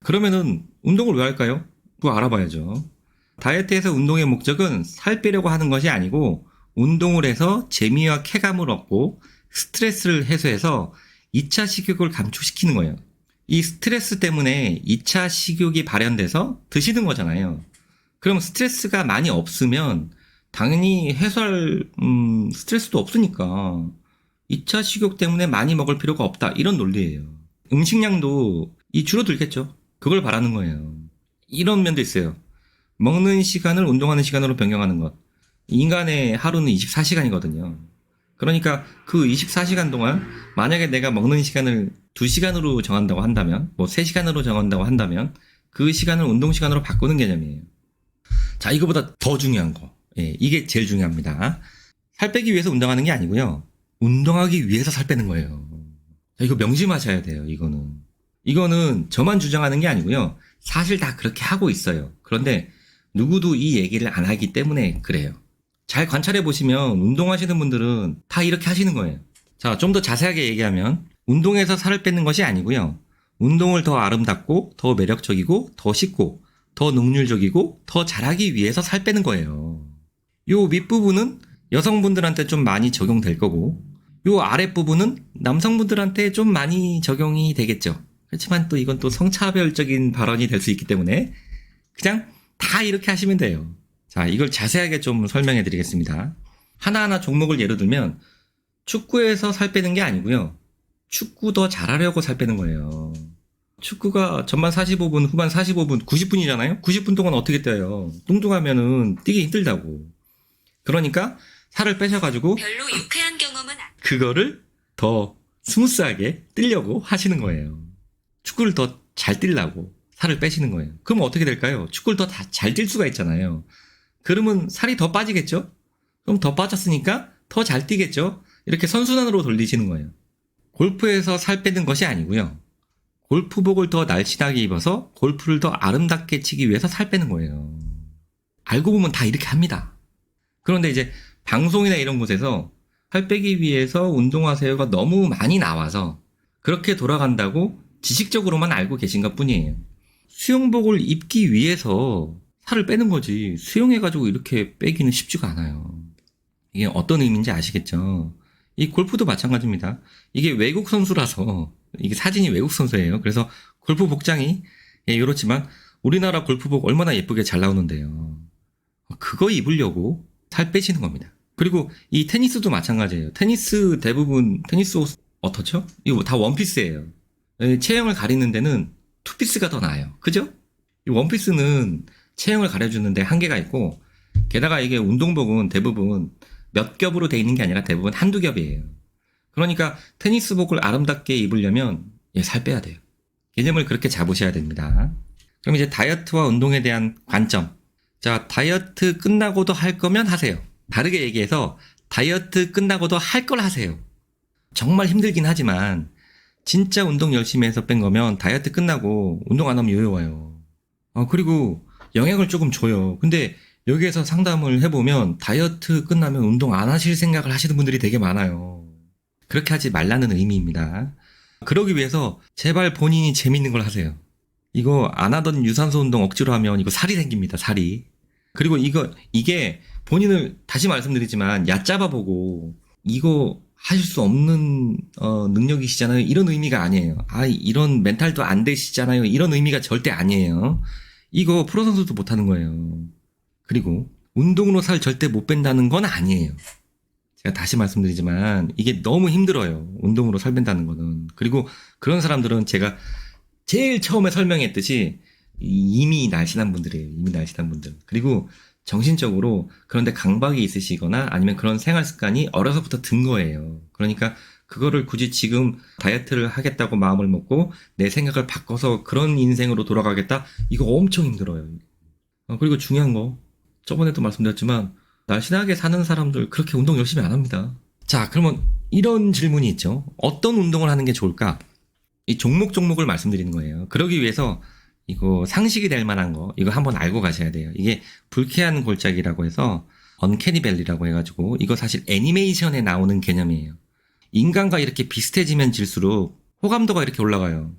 그러면은 운동을 왜 할까요? 그거 알아봐야죠. 다이어트에서 운동의 목적은 살 빼려고 하는 것이 아니고 운동을 해서 재미와 쾌감을 얻고 스트레스를 해소해서 2차 식욕을 감축시키는 거예요. 이 스트레스 때문에 2차 식욕이 발현돼서 드시는 거잖아요. 그럼 스트레스가 많이 없으면 당연히 해소할 스트레스도 없으니까 2차 식욕 때문에 많이 먹을 필요가 없다, 이런 논리예요. 음식량도 줄어들겠죠. 그걸 바라는 거예요. 이런 면도 있어요. 먹는 시간을 운동하는 시간으로 변경하는 것. 인간의 하루는 24시간이거든요. 그러니까 그 24시간 동안 만약에 내가 먹는 시간을 2시간으로 정한다고 한다면, 뭐 3시간으로 정한다고 한다면 그 시간을 운동 시간으로 바꾸는 개념이에요. 자, 이거보다 더 중요한 거. 이게 제일 중요합니다. 살 빼기 위해서 운동하는 게 아니고요. 운동하기 위해서 살 빼는 거예요. 자, 이거 명심하셔야 돼요, 이거는 저만 주장하는 게 아니고요. 사실 다 그렇게 하고 있어요. 그런데 누구도 이 얘기를 안 하기 때문에 그래요. 잘 관찰해 보시면 운동하시는 분들은 다 이렇게 하시는 거예요. 자, 좀 더 자세하게 얘기하면 운동해서 살을 빼는 것이 아니고요. 운동을 더 아름답고 더 매력적이고 더 쉽고 더 능률적이고 더 잘하기 위해서 살 빼는 거예요. 요 윗부분은 여성분들한테 좀 많이 적용될 거고, 요 아랫부분은 남성분들한테 좀 많이 적용이 되겠죠. 그렇지만 또 이건 또 성차별적인 발언이 될 수 있기 때문에 그냥 다 이렇게 하시면 돼요. 자, 이걸 자세하게 좀 설명해 드리겠습니다. 하나하나 종목을 예로 들면 축구에서 살 빼는 게 아니고요. 축구 더 잘하려고 살 빼는 거예요. 축구가 전반 45분, 후반 45분, 90분이잖아요? 90분 동안 어떻게 뛰어요? 뚱뚱하면은 뛰기 힘들다고. 그러니까 살을 빼셔가지고 별로 유쾌한 경험은 그거를 더 스무스하게 뛰려고 하시는 거예요. 축구를 더 잘 뛰려고 살을 빼시는 거예요. 그럼 어떻게 될까요? 축구를 더 잘 뛸 수가 있잖아요. 그러면 살이 더 빠지겠죠? 그럼 더 빠졌으니까 더 잘 뛰겠죠? 이렇게 선순환으로 돌리시는 거예요. 골프에서 살 빼는 것이 아니고요. 골프복을 더 날씬하게 입어서 골프를 더 아름답게 치기 위해서 살 빼는 거예요. 알고 보면 다 이렇게 합니다. 그런데 이제 방송이나 이런 곳에서 살 빼기 위해서 운동하세요가 너무 많이 나와서 그렇게 돌아간다고 지식적으로만 알고 계신 것 뿐이에요. 수영복을 입기 위해서 살을 빼는 거지 수영해가지고 이렇게 빼기는 쉽지가 않아요. 이게 어떤 의미인지 아시겠죠? 이 골프도 마찬가지입니다. 이게 외국 선수라서 이게 사진이 외국 선수예요. 그래서 골프 복장이 이렇지만 우리나라 골프복 얼마나 예쁘게 잘 나오는데요. 그거 입으려고 살 빼시는 겁니다. 그리고 이 테니스도 마찬가지예요. 테니스 대부분 테니스 옷 어떻죠? 이거 다 원피스예요. 체형을 가리는 데는 투피스가 더 나아요. 그죠? 이 원피스는 체형을 가려주는데 한계가 있고, 게다가 이게 운동복은 대부분 몇 겹으로 돼 있는 게 아니라 대부분 한두 겹이에요. 그러니까 테니스복을 아름답게 입으려면 살 빼야 돼요. 개념을 그렇게 잡으셔야 됩니다. 그럼 이제 다이어트와 운동에 대한 관점. 자, 다이어트 끝나고도 할 거면 하세요. 다르게 얘기해서 다이어트 끝나고도 할 걸 하세요. 정말 힘들긴 하지만 진짜 운동 열심히 해서 뺀 거면 다이어트 끝나고 운동 안 하면 요요와요. 그리고 영향을 조금 줘요. 근데 여기에서 상담을 해보면 다이어트 끝나면 운동 안 하실 생각을 하시는 분들이 되게 많아요. 그렇게 하지 말라는 의미입니다. 그러기 위해서 제발 본인이 재밌는 걸 하세요. 이거 안 하던 유산소 운동 억지로 하면 이거 살이 생깁니다. 살이. 그리고 이게 본인을 다시 말씀드리지만 얕잡아보고 이거 하실 수 없는 능력이시잖아요. 이런 의미가 아니에요. 이런 멘탈도 안 되시잖아요. 이런 의미가 절대 아니에요. 이거 프로 선수도 못하는 거예요. 그리고 운동으로 살 절대 못 뺀다는 건 아니에요. 제가 다시 말씀드리지만 이게 너무 힘들어요. 운동으로 살 뺀다는 거는. 그리고 그런 사람들은 제가 제일 처음에 설명했듯이 이미 날씬한 분들이에요. 이미 날씬한 분들. 그리고 정신적으로 그런데 강박이 있으시거나 아니면 그런 생활 습관이 어려서부터 든 거예요. 그러니까 그거를 굳이 지금 다이어트를 하겠다고 마음을 먹고 내 생각을 바꿔서 그런 인생으로 돌아가겠다? 이거 엄청 힘들어요. 그리고 중요한 거, 저번에도 말씀드렸지만 날씬하게 사는 사람들 그렇게 운동 열심히 안 합니다. 자, 그러면 이런 질문이 있죠. 어떤 운동을 하는 게 좋을까? 이 종목을 말씀드리는 거예요. 그러기 위해서 이거 상식이 될 만한 거 이거 한번 알고 가셔야 돼요. 이게 불쾌한 골짜기라고 해서 언캐니밸리라고 해가지고 이거 사실 애니메이션에 나오는 개념이에요. 인간과 이렇게 비슷해지면 질수록 호감도가 이렇게 올라가요.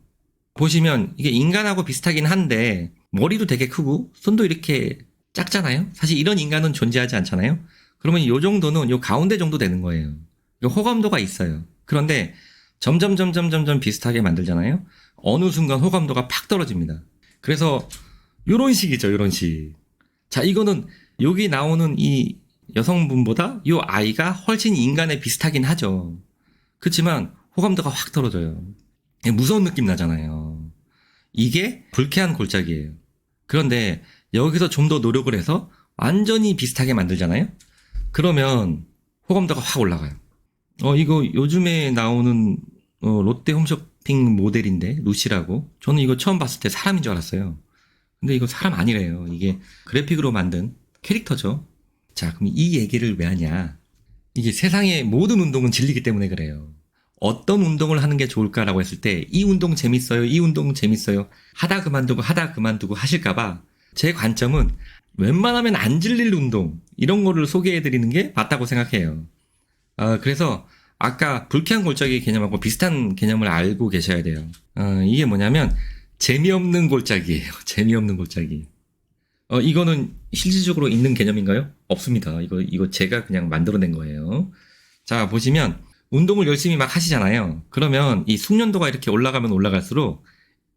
보시면 이게 인간하고 비슷하긴 한데 머리도 되게 크고 손도 이렇게 작잖아요. 사실 이런 인간은 존재하지 않잖아요. 그러면 요 정도는 요 가운데 정도 되는 거예요. 요 호감도가 있어요. 그런데 점점 비슷하게 만들잖아요. 어느 순간 호감도가 팍 떨어집니다. 그래서 요런 식이죠. 요런 식. 자, 이거는 여기 나오는 이 여성분보다 요 아이가 훨씬 인간에 비슷하긴 하죠. 그렇지만 호감도가 확 떨어져요. 무서운 느낌 나잖아요. 이게 불쾌한 골짜기예요. 그런데 여기서 좀 더 노력을 해서 완전히 비슷하게 만들잖아요. 그러면 호감도가 확 올라가요. 이거 요즘에 나오는 롯데 홈쇼핑 모델인데 루시라고. 저는 이거 처음 봤을 때 사람인 줄 알았어요. 근데 이거 사람 아니래요. 이게 그래픽으로 만든 캐릭터죠. 자, 그럼 이 얘기를 왜 하냐? 이게 세상의 모든 운동은 진리기 때문에 그래요. 어떤 운동을 하는 게 좋을까라고 했을 때 이 운동 재밌어요, 이 운동 재밌어요, 하다 그만두고 하실까봐 제 관점은 웬만하면 안 질릴 운동 이런 거를 소개해드리는 게 맞다고 생각해요. 그래서 아까 불쾌한 골짜기 개념하고 비슷한 개념을 알고 계셔야 돼요. 이게 뭐냐면 재미없는 골짜기예요. 재미없는 골짜기. 이거는 실질적으로 있는 개념인가요? 없습니다. 이거 제가 그냥 만들어낸 거예요. 자, 보시면 운동을 열심히 막 하시잖아요. 그러면 이 숙련도가 이렇게 올라가면 올라갈수록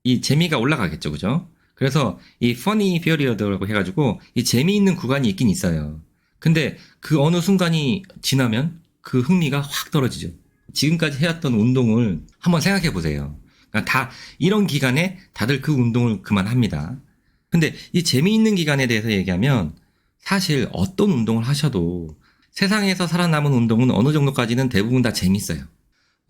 이 재미가 올라가겠죠, 그죠? 그래서 이 funny period라고 해가지고 이 재미있는 구간이 있긴 있어요. 근데 그 어느 순간이 지나면 그 흥미가 확 떨어지죠. 지금까지 해왔던 운동을 한번 생각해 보세요. 그러니까 다 이런 기간에 다들 그 운동을 그만합니다. 근데 이 재미있는 기간에 대해서 얘기하면 사실 어떤 운동을 하셔도 세상에서 살아남은 운동은 어느 정도까지는 대부분 다 재밌어요.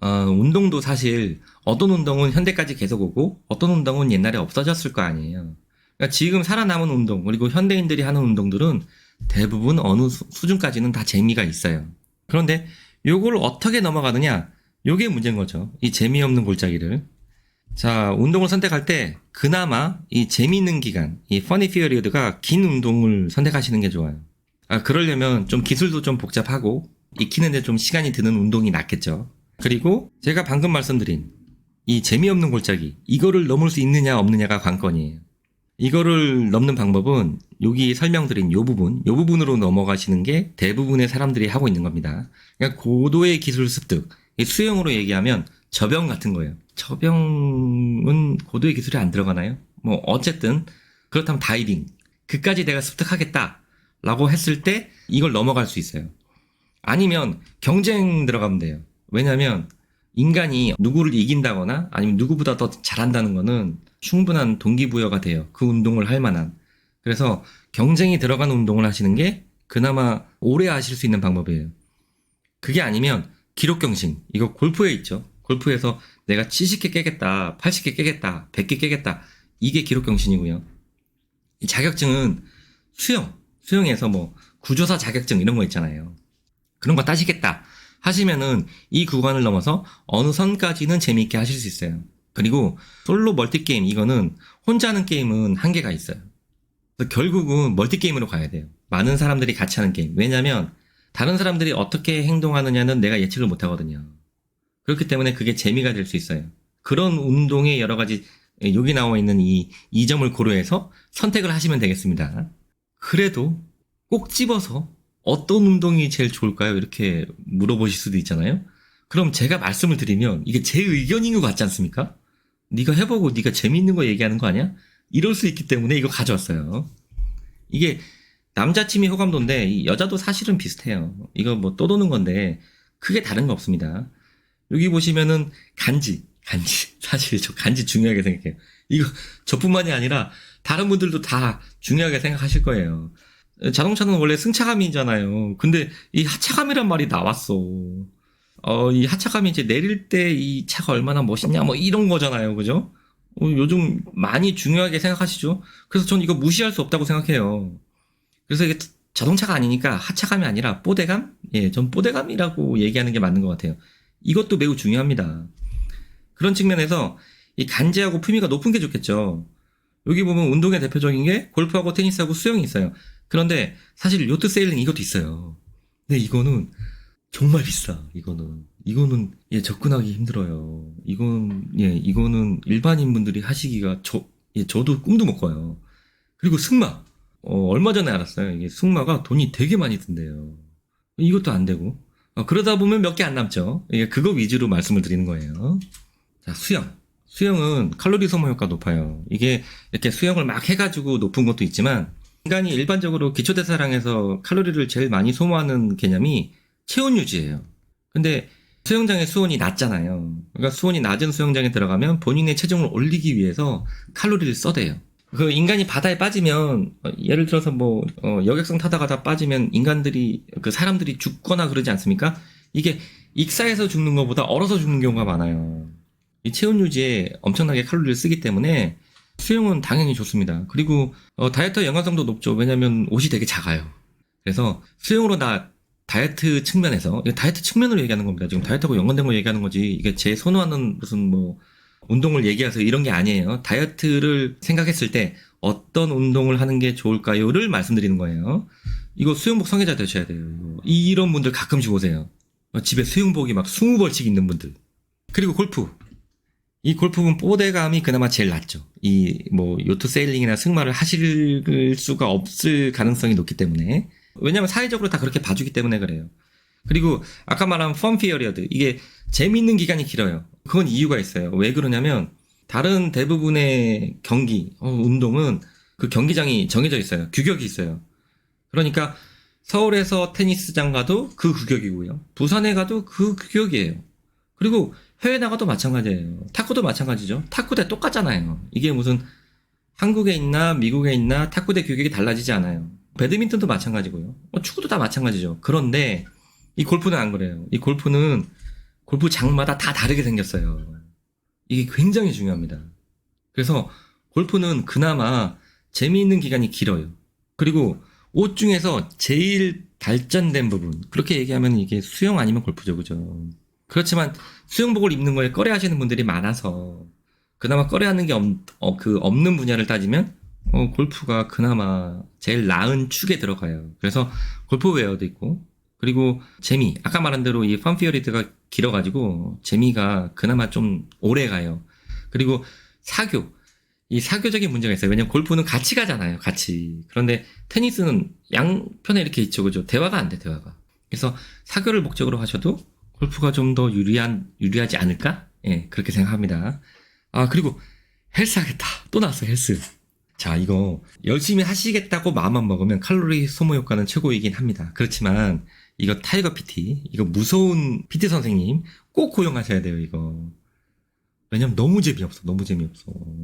운동도 사실 어떤 운동은 현대까지 계속 오고 어떤 운동은 옛날에 없어졌을 거 아니에요. 그러니까 지금 살아남은 운동 그리고 현대인들이 하는 운동들은 대부분 어느 수준까지는 다 재미가 있어요. 그런데 요걸 어떻게 넘어가느냐? 요게 문제인 거죠. 이 재미없는 골짜기를. 자, 운동을 선택할 때 그나마 이 재미있는 기간, 이 funny period가 긴 운동을 선택하시는 게 좋아요. 그러려면 좀 기술도 좀 복잡하고 익히는데 좀 시간이 드는 운동이 낫겠죠. 그리고 제가 방금 말씀드린 이 재미없는 골짜기, 이거를 넘을 수 있느냐 없느냐가 관건이에요. 이거를 넘는 방법은 여기 설명드린 요 부분으로 넘어가시는 게 대부분의 사람들이 하고 있는 겁니다. 그러니까 고도의 기술 습득, 수영으로 얘기하면 저병 같은 거예요. 저병은 고도의 기술이 안 들어가나요? 뭐 어쨌든 그렇다면 다이빙, 그까지 내가 습득하겠다 라고 했을 때 이걸 넘어갈 수 있어요. 아니면 경쟁 들어가면 돼요. 왜냐면 인간이 누구를 이긴다거나 아니면 누구보다 더 잘한다는 거는 충분한 동기부여가 돼요. 그 운동을 할 만한. 그래서 경쟁이 들어간 운동을 하시는 게 그나마 오래 하실 수 있는 방법이에요. 그게 아니면 기록경신. 이거 골프에 있죠. 골프에서 내가 70개 깨겠다, 80개 깨겠다, 100개 깨겠다. 이게 기록경신이고요. 이 자격증은 수영에서 뭐 구조사 자격증 이런 거 있잖아요. 그런 거 따시겠다 하시면은 이 구간을 넘어서 어느 선까지는 재미있게 하실 수 있어요. 그리고 솔로 멀티게임, 이거는 혼자 하는 게임은 한계가 있어요. 그래서 결국은 멀티게임으로 가야 돼요. 많은 사람들이 같이 하는 게임. 왜냐면 다른 사람들이 어떻게 행동하느냐는 내가 예측을 못 하거든요. 그렇기 때문에 그게 재미가 될 수 있어요. 그런 운동의 여러 가지 여기 나와 있는 이 점을 고려해서 선택을 하시면 되겠습니다. 그래도 꼭 집어서 어떤 운동이 제일 좋을까요? 이렇게 물어보실 수도 있잖아요. 그럼 제가 말씀을 드리면 이게 제 의견인 것 같지 않습니까? 네가 해보고 네가 재미있는 거 얘기하는 거 아니야? 이럴 수 있기 때문에 이거 가져왔어요. 이게 남자침이 호감도인데 여자도 사실은 비슷해요. 이거 뭐 떠도는 건데 크게 다른 거 없습니다. 여기 보시면은 간지 사실 저 간지 중요하게 생각해요. 이거 저뿐만이 아니라 다른 분들도 다 중요하게 생각하실 거예요. 자동차는 원래 승차감이잖아요. 근데 이 하차감이란 말이 나왔어. 이 하차감이 이제 내릴 때 이 차가 얼마나 멋있냐 뭐 이런 거잖아요. 그죠? 요즘 많이 중요하게 생각하시죠? 그래서 전 이거 무시할 수 없다고 생각해요. 그래서 이게 자동차가 아니니까 하차감이 아니라 뽀대감? 예, 전 뽀대감이라고 얘기하는 게 맞는 것 같아요. 이것도 매우 중요합니다. 그런 측면에서 이 간지하고 품위가 높은 게 좋겠죠. 여기 보면 운동의 대표적인 게 골프하고 테니스하고 수영이 있어요. 그런데 사실 요트 세일링 이것도 있어요. 근데 이거는 정말 비싸. 이거는 이거는 접근하기 힘들어요. 이거는 일반인 분들이 하시기가 저도 꿈도 못 꿔요. 그리고 승마. 얼마 전에 알았어요. 이게 승마가 돈이 되게 많이 든대요. 이것도 안 되고. 그러다 보면 몇 개 안 남죠. 그거 위주로 말씀을 드리는 거예요. 자, 수영. 수영은 칼로리 소모 효과 높아요. 이게 이렇게 수영을 막 해가지고 높은 것도 있지만, 인간이 일반적으로 기초대사량에서 칼로리를 제일 많이 소모하는 개념이 체온 유지예요. 근데 수영장의 수온이 낮잖아요. 그러니까 수온이 낮은 수영장에 들어가면 본인의 체중을 올리기 위해서 칼로리를 써대요. 그 인간이 바다에 빠지면 예를 들어서 여객선 타다가 다 빠지면 사람들이 죽거나 그러지 않습니까? 이게 익사해서 죽는 것보다 얼어서 죽는 경우가 많아요. 이 체온 유지에 엄청나게 칼로리를 쓰기 때문에 수영은 당연히 좋습니다. 그리고 다이어트 연관성도 높죠. 왜냐면 옷이 되게 작아요. 그래서 수영으로 다이어트 측면에서, 이거 다이어트 측면으로 얘기하는 겁니다. 지금 다이어트하고 연관된 거 얘기하는 거지, 이게 제 선호하는 무슨 운동을 얘기해서 이런 게 아니에요. 다이어트를 생각했을 때 어떤 운동을 하는 게 좋을까요를 말씀드리는 거예요. 이거 수영복 성애자 되셔야 돼요. 이런 분들 가끔씩 오세요. 집에 수영복이 막 20벌씩 있는 분들. 그리고 골프. 이 골프는 뽀대감이 그나마 제일 낮죠. 요트 세일링이나 승마를 하실 수가 없을 가능성이 높기 때문에. 왜냐면 사회적으로 다 그렇게 봐주기 때문에 그래요. 그리고 아까 말한 펀 피어리어드, 이게 재밌는 기간이 길어요. 그건 이유가 있어요. 왜 그러냐면 다른 대부분의 경기, 운동은 그 경기장이 정해져 있어요. 규격이 있어요. 그러니까 서울에서 테니스장 가도 그 규격이고요. 부산에 가도 그 규격이에요. 그리고 해외 나가도 마찬가지예요. 탁구도 마찬가지죠. 탁구대 똑같잖아요. 이게 무슨 한국에 있나 미국에 있나 탁구대 규격이 달라지지 않아요. 배드민턴도 마찬가지고요. 축구도 다 마찬가지죠. 그런데 이 골프는 안 그래요. 이 골프는 골프장마다 다 다르게 생겼어요. 이게 굉장히 중요합니다. 그래서 골프는 그나마 재미있는 기간이 길어요. 그리고 옷 중에서 제일 발전된 부분, 그렇게 얘기하면 이게 수영 아니면 골프죠, 그죠? 그렇지만 수영복을 입는 거에 꺼려하시는 분들이 많아서 그나마 꺼려하는 게 없는 분야를 따지면 골프가 그나마 제일 나은 축에 들어가요. 그래서 골프웨어도 있고, 그리고 재미, 아까 말한 대로 이 펀피어리드가 길어가지고 재미가 그나마 좀 오래 가요. 그리고 이 사교적인 문제가 있어요. 왜냐면 골프는 같이 가잖아요, 같이. 그런데 테니스는 양편에 이렇게 있죠, 그죠? 대화가 안 돼, 대화가. 그래서 사교를 목적으로 하셔도 골프가 좀 더 유리하지 않을까? 그렇게 생각합니다. 그리고 헬스 하겠다. 또 나왔어, 헬스. 자, 이거 열심히 하시겠다고 마음만 먹으면 칼로리 소모 효과는 최고이긴 합니다. 그렇지만 이거 타이거 PT, 이거 무서운 PT 선생님 꼭 고용하셔야 돼요, 이거. 왜냐면 너무 재미없어.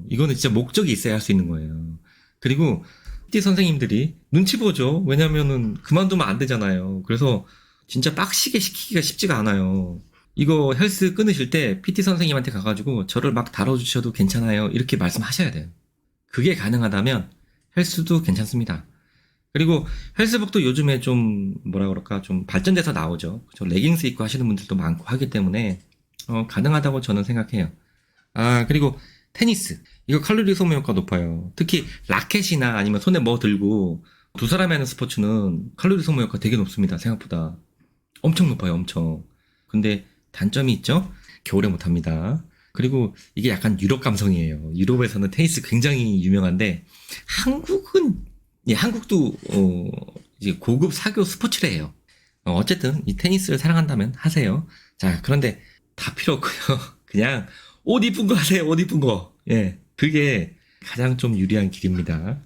이거는 진짜 목적이 있어야 할 수 있는 거예요. 그리고 PT 선생님들이 눈치 보죠. 왜냐면은 그만두면 안 되잖아요. 그래서 진짜 빡시게 시키기가 쉽지가 않아요. 이거 헬스 끊으실 때 PT 선생님한테 가가지고 저를 막 다뤄주셔도 괜찮아요. 이렇게 말씀하셔야 돼요. 그게 가능하다면 헬스도 괜찮습니다. 그리고 헬스복도 요즘에 좀 좀 발전돼서 나오죠. 레깅스 입고 하시는 분들도 많고 하기 때문에 가능하다고 저는 생각해요. 그리고 테니스. 이거 칼로리 소모 효과 높아요. 특히 라켓이나 아니면 손에 들고 두 사람이 하는 스포츠는 칼로리 소모 효과 되게 높습니다. 생각보다. 엄청 높아요, 엄청. 근데 단점이 있죠? 겨울에 못합니다. 그리고 이게 약간 유럽 감성이에요. 유럽에서는 테니스 굉장히 유명한데 한국도 이제 고급 사교 스포츠래요. 어쨌든 이 테니스를 사랑한다면 하세요. 자, 그런데 다 필요 없고요. 그냥 옷 이쁜 거 하세요. 옷 이쁜 거. 그게 가장 좀 유리한 길입니다.